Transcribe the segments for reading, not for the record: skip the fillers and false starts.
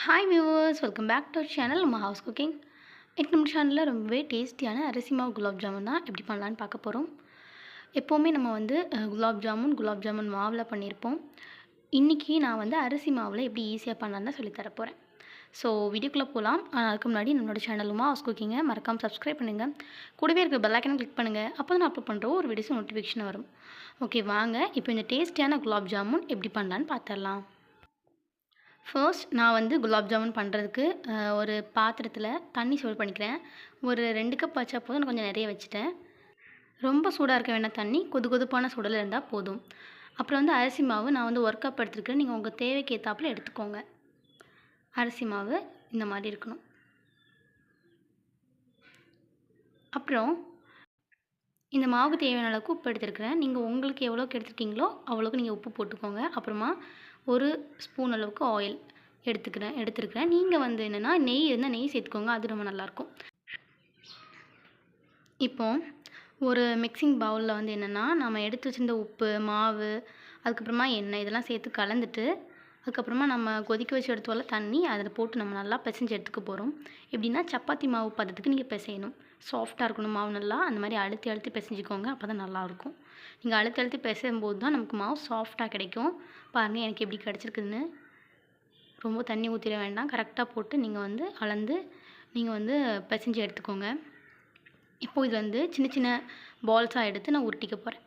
Hi viewers, welcome back to channel நம்ம house cooking. இன்னைக்கு நம்ம சேனலில் ரொம்பவே டேஸ்டியான அரிசி மாவு குலாப் ஜாமுன் தான் எப்படி பண்ணலான்னு பார்க்க போகிறோம். எப்போவுமே நம்ம வந்து குலாப் ஜாமுன் மாவில் பண்ணியிருப்போம். இன்றைக்கி நான் வந்து அரிசி மாவில் எப்படி ஈஸியாக பண்ணலான்னு தான் சொல்லித்தர போகிறேன். ஸோ வீடியோக்குள்ளே போகலாம். அதுக்கு முன்னாடி நம்மளோட சேனலுமா ஹவுஸ் குக்கிங்கை மறக்காமல் சப்ஸ்கிரைப் பண்ணுங்கள். கூடவே இருக்கிற பெல் ஐக்கனை கிளிக் பண்ணுங்கள். அப்போ தான் நான் அப்லோட் பண்ணுற ஒரு வீடியோஸ் நோட்டிஃபிகேஷன் வரும். ஓகே, வாங்க இப்போ இந்த டேஸ்டியான குலாப் ஜாமுன் எப்படி பண்ணலான்னு பார்த்துடலாம். ஃபர்ஸ்ட் நான் வந்து குலாப் ஜாமுன் பண்ணுறதுக்கு ஒரு பாத்திரத்தில் தண்ணி சூடு பண்ணிக்கிறேன். ஒரு 2 கப் வச்சா போதும். நான் கொஞ்சம் நிறைய வச்சுட்டேன். ரொம்ப சூடாக இருக்க வேண்டாம், தண்ணி கொதிப்பான சூடில் இருந்தால் போதும். அப்புறம் வந்து அரிசி மாவு நான் வந்து 1 கப் எடுத்துருக்கேன். நீங்கள் உங்கள் தேவைக்கு ஏற்றாப்புல எடுத்துக்கோங்க. அரிசி மாவு இந்த மாதிரி இருக்கணும். அப்புறம் இந்த மாவுக்கு தேவையான அளவுக்கு உப்பு எடுத்துருக்கிறேன். நீங்கள் உங்களுக்கு எவ்வளோக்கு எடுத்துருக்கீங்களோ அவ்வளோக்கு நீங்கள் உப்பு போட்டுக்கோங்க. அப்புறமா 1 ஸ்பூன் அளவுக்கு ஆயில் எடுத்துருக்கிறேன். நீங்கள் வந்து என்னென்னா நெய் இருந்தால் நெய் சேர்த்துக்கோங்க. அது ரொம்ப நல்லாயிருக்கும். இப்போது ஒரு மிக்சிங் பவுலில் வந்து என்னென்னா நம்ம எடுத்து வச்சுருந்த உப்பு, மாவு, அதுக்கப்புறமா எண்ணெய் இதெல்லாம் சேர்த்து கலந்துட்டு, அதுக்கப்புறமா நம்ம கொதிக்க வச்சு எடுத்தோம்ல தண்ணி, அதில் போட்டு நம்ம நல்லா பிசைஞ்சு எடுத்துக்க போகிறோம். எப்படின்னா சப்பாத்தி மாவு பதத்துக்கு நீங்கள் பிசையணும். சாஃப்டாக இருக்கணும் மாவு நல்லா. அந்த மாதிரி அழுத்தி பிசைஞ்சிக்கோங்க. அப்போ தான் நல்லாயிருக்கும். நீங்கள் அழுத்தி பிசையும் போது தான் நமக்கு மாவு சாஃப்டாக கிடைக்கும். பாருங்கள் எனக்கு எப்படி கிடச்சிருக்குதுன்னு. ரொம்ப தண்ணி ஊற்றிட வேண்டாம். கரெக்டாக போட்டு நீங்கள் வந்து அளந்து நீங்கள் வந்து பிசைஞ்சு எடுத்துக்கோங்க. இப்போது இது வந்து சின்ன சின்ன பால்ஸாக எடுத்து நான் உருட்டிக்க போகிறேன்.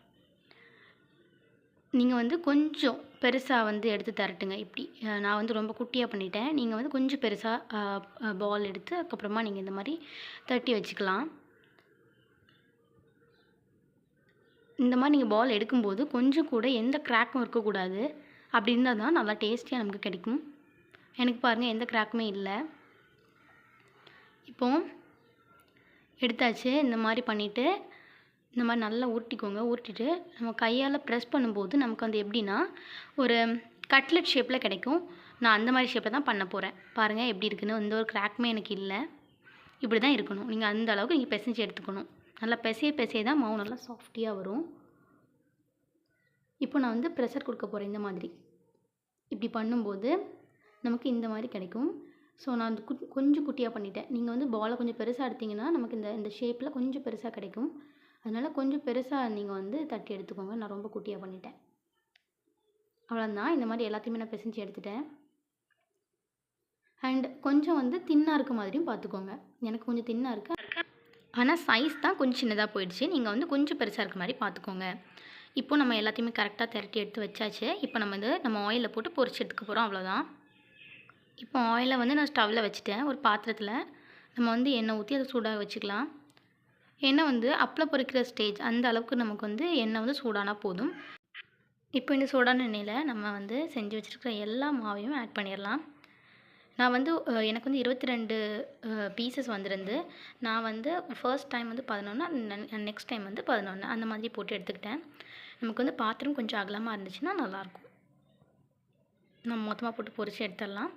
நீங்கள் வந்து கொஞ்சம் பெருசாக வந்து எடுத்து தரட்டுங்க. இப்படி நான் வந்து ரொம்ப குட்டியாக பண்ணிட்டேன். நீங்கள் வந்து கொஞ்சம் பெருசாக பால் எடுத்து அதுக்கப்புறமா நீங்கள் இந்த மாதிரி தட்டி வச்சுக்கலாம். இந்த மாதிரி நீங்கள் பால் எடுக்கும்போது கொஞ்சம் கூட எந்த கிராக்கும் இருக்கக்கூடாது. அப்படி இருந்தால் தான் நல்லா டேஸ்டியாக நமக்கு கிடைக்கும். எனக்கு பாருங்கள் எந்த கிராக்குமே இல்லை. இப்போது எடுத்தாச்சு. இந்த மாதிரி பண்ணிவிட்டு இந்த மாதிரி நல்லா உருட்டிக்கோங்க. உருட்டிட்டு நம்ம கையால் ப்ரெஸ் பண்ணும்போது நமக்கு வந்து எப்படின்னா ஒரு கட்லெட் ஷேப்பில் கிடைக்கும். நான் அந்த மாதிரி ஷேப்பில் தான் பண்ண போகிறேன். பாருங்கள் எப்படி இருக்குன்னு. எந்த ஒரு கிராக்குமே எனக்கு இல்லை. இப்படி தான் இருக்கணும். நீங்கள் அந்த அளவுக்கு நீங்கள் பிசைஞ்சு எடுத்துக்கணும். நல்லா பிசைய தான் மாவு நல்லா சாஃப்டியாக வரும். இப்போ நான் வந்து ப்ரெஷர் கொடுக்க போகிறேன். இந்த மாதிரி இப்படி பண்ணும்போது நமக்கு இந்த மாதிரி கிடைக்கும். ஸோ நான் வந்து கொஞ்சம் குட்டியாக பண்ணிட்டேன். நீங்கள் வந்து பாலை கொஞ்சம் பெருசாக எடுத்திங்கன்னா நமக்கு இந்த ஷேப்பில் கொஞ்சம் பெருசாக கிடைக்கும். அதனால் கொஞ்சம் பெருசாக நீங்கள் வந்து தட்டி எடுத்துக்கோங்க. நான் ரொம்ப குட்டியாக பண்ணிட்டேன். அவ்வளோதான். இந்த மாதிரி எல்லாத்தையுமே நான் பிசைஞ்சு எடுத்துட்டேன். அண்ட் கொஞ்சம் வந்து தின்னாக இருக்க மாதிரியும் பார்த்துக்கோங்க. எனக்கு கொஞ்சம் தின்னாக இருக்குது. ஆனால் சைஸ் தான் கொஞ்சம் சின்னதாக போயிடுச்சு. நீங்கள் வந்து கொஞ்சம் பெருசாக இருக்க மாதிரி பார்த்துக்கோங்க. இப்போது நம்ம எல்லாத்தையுமே கரெக்டாக திரட்டி எடுத்து வச்சாச்சு. இப்போ நம்ம ஆயிலில் போட்டு பொரிச்சு எடுத்துக்க போகிறோம். அவ்வளோதான். இப்போ ஆயிலை வந்து நான் ஸ்டவ்வில் வச்சுட்டேன். ஒரு பாத்திரத்தில் நம்ம வந்து எண்ணெய் ஊற்றி அதை சூடாக வச்சுக்கலாம். எண்ணெய் வந்து அப்பளம் பொரிக்கிற ஸ்டேஜ் அந்த அளவுக்கு நமக்கு வந்து எண்ணெய் வந்து சூடானா போதும். இப்போ இந்த சூடான எண்ணெயில் நம்ம வந்து செஞ்சு வச்சுருக்கிற எல்லா மாவையும் ஆட் பண்ணிடலாம். நான் வந்து எனக்கு வந்து 22 பீசஸ் வந்துருந்து. நான் வந்து ஃபர்ஸ்ட் டைம் வந்து 11, நெக்ஸ்ட் டைம் வந்து 11 அந்த மாதிரி போட்டு எடுத்துக்கிட்டேன். நமக்கு வந்து பாத்திரம் கொஞ்சம் அகலமாக இருந்துச்சுன்னா நல்லாயிருக்கும். நம்ம மொத்தமாக போட்டு பொரிச்சு எடுத்துடலாம்.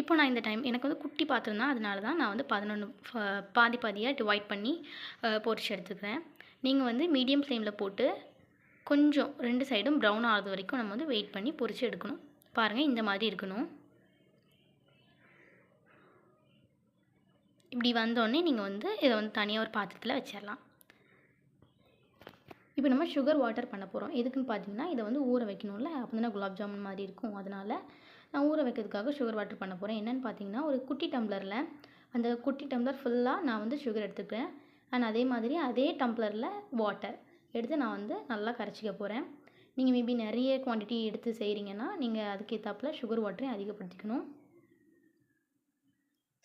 இப்போ நான் இந்த டைம் எனக்கு வந்து குட்டி பாத்திரம் தான். அதனால தான் நான் வந்து 11 பாதியாக டிவைட் பண்ணி பொரிச்சு எடுத்துக்கிறேன். நீங்கள் வந்து மீடியம் ஃப்ளேமில் போட்டு கொஞ்சம் 2 சைடும் ப்ரௌன் ஆகிறது வரைக்கும் நம்ம வந்து வெயிட் பண்ணி பொரிச்சு எடுக்கணும். பாருங்கள் இந்த மாதிரி இருக்கணும். இப்படி வந்தோடனே நீங்கள் வந்து இதை வந்து தனியாக ஒரு பாத்திரத்தில் வச்சிடலாம். இப்போ நம்ம சுகர் வாட்டர் பண்ண போகிறோம். எதுக்குன்னு பார்த்தீங்கன்னா இதை வந்து ஊற வைக்கணும்ல. அப்போ தான் குலாப் ஜாமுன் மாதிரி இருக்கும். அதனால் நான் ஊற வைக்கிறதுக்காக சுகர் வாட்டர் பண்ண போகிறேன். என்னென்னு பார்த்தீங்கன்னா ஒரு குட்டி டம்ளரில் அந்த குட்டி டம்ளர் ஃபுல்லாக நான் வந்து சுகர் எடுத்துக்கிறேன். அண்ட் அதே மாதிரி அதே டம்ளரில் வாட்டர் எடுத்து நான் வந்து நல்லா கரைச்சிக்க போகிறேன். நீங்கள் மேபி நிறைய குவான்டிட்டி எடுத்து செய்கிறீங்கன்னா நீங்கள் அதுக்கேற்றாப்புல சுகர் வாட்டரையும் அதிகப்படுத்திக்கணும்.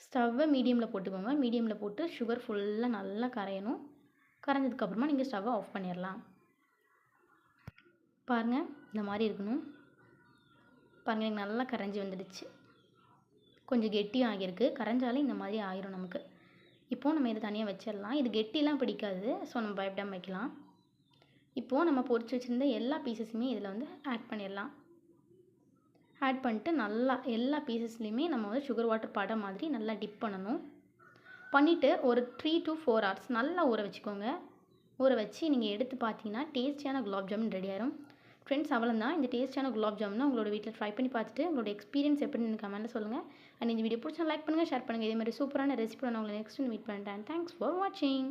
ஸ்டவ்வை மீடியமில் போட்டுக்கோங்க. மீடியமில் போட்டு சுகர் ஃபுல்லாக நல்லா கரையணும். கரைஞ்சதுக்கப்புறமா நீங்கள் ஸ்டவ்வை ஆஃப் பண்ணிடலாம். பாருங்கள் இந்த மாதிரி இருக்கணும். பாருங்கள் எனக்கு நல்லா கரைஞ்சி வந்துடுச்சு. கொஞ்சம் கெட்டியும் ஆகியிருக்கு. கரைஞ்சாலும் இந்த மாதிரி ஆயிரும் நமக்கு. இப்போது நம்ம இதை தனியாக வச்சிடலாம். இது கெட்டிலாம் பிடிக்காது. ஸோ நம்ம பயப்படாமல் வைக்கலாம். இப்போது நம்ம பொரிச்சு வச்சுருந்த எல்லா பீசஸுமே இதில் வந்து ஆட் பண்ணிடலாம். ஆட் பண்ணிட்டு நல்லா எல்லா பீசஸ்லேயுமே நம்ம வந்து சுகர் வாட்டர் பட மாதிரி நல்லா டிப் பண்ணணும். பண்ணிவிட்டு ஒரு 3 to 4 hours நல்லா ஊற வச்சுக்கோங்க. ஊற வச்சு நீங்கள் எடுத்து பார்த்தீங்கன்னா டேஸ்டியான குலாப் ஜாமுன் ரெடி ஆயிரும். ஃப்ரெண்ட்ஸ் அவ்வளோதான். இந்த டேஸ்ட்டான குலாப் ஜாமுன் உங்களோட வீட்டில் ட்ரை பண்ணி பார்த்துட்டு உங்களோட எக்ஸ்பீரியன்ஸ் எப்படின்னு கமெண்ட்டில் சொல்லுங்கள். அண்ட் இந்த வீடியோ பிடிச்சா லைக் பண்ணுங்கள், ஷேர் பண்ணுங்கள். இதே மாதிரி சூப்பரான ரெசிபி நான் உங்களை நெக்ஸ்ட் மீட் பண்ணுறேன். தேங்க்ஸ் ஃபார் வாட்சிங்.